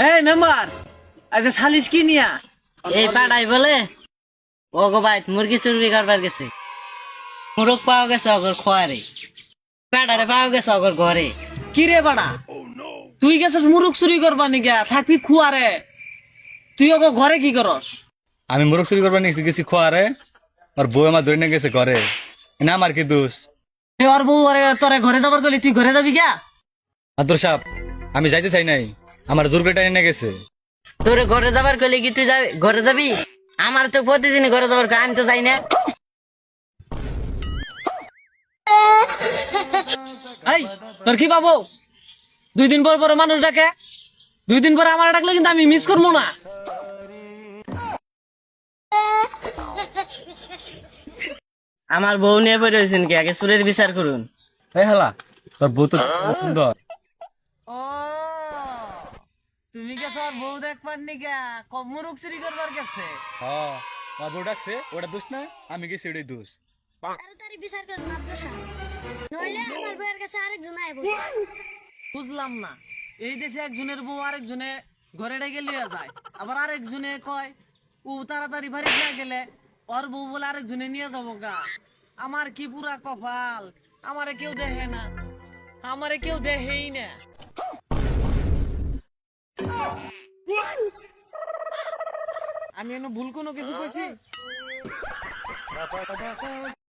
এই মেম্বার, আচ্ছা সালিশ কি নিয়া? এই পাড়াই বলে ও গো ভাই মুরগি চুরি করবার গেছে, মুরগ পাওয়া গেছে অগর খোয়ারে, পাড়ারে পাওয়া গেছে অগর ঘরে। কি রে বাড়া, তুই গেছিস মুরুখ চুরি করবা নিগা, থাকবি খুয়ারে, তুই ওকে ঘরে কি করস? আমি মোরগ চুরি করবার নিয়েছি গেছি খোয়ারে, আর বউ আমার ধরে নিয়ে গেছে ঘরে। না আমার কি দোষ? ওর বউ তোরে ঘরে যাবার গলি তুই ঘরে যাবি গা? আদর সাহেব, আমি যাইতে চাই নাই, আমার জোর করে টেনে নিয়ে গেছে। তোরে ঘরে যাবার কইলে কি তুই ঘরে যাবি? আমার তো প্রতিদিন ঘরে যাবার কই, আমি তো যাই না। এই তোর কি বাবু, 2 দিন পর পর মানুষ ডাকে, 2 দিন পর আমার ডাকলে কিন্তু আমি মিস করবো না। আমার বউ নিয়ে পড়ে হয়েছেন কি, আগে চুরের বিচার করুন। এই হালা, তোর বউ তো সুন্দর। ও তুমি গেছো আর বউ দেখবার নিগা, কম মুরুখ চুরি করবার গেছে? হ্যাঁ, আমার বউ ডাকছে, ওটা দোষ না, আমি গেছি ওটাই দোষ। তাড়াতাড়ি বিচার করুন আপনার সামনে, নইলে আমার বউয়ের কাছে আরেকজন আইব। বুঝলাম না, এই দেশে একজনের বউ আরেকজনে ঘরে ডেকে লিয়ে যায়, আবার আরেকজনে কয় ও তাড়াতাড়ি বাড়ি না গেলে ওর বউ বলে আরেকজনে নিয়ে যাবো গা। আমার কি পুরা কপাল, আমারে কেউ দেখে না, আমারে কেউ দেখেই না। আমি এনে ভুল কোনো কিছু কইছি?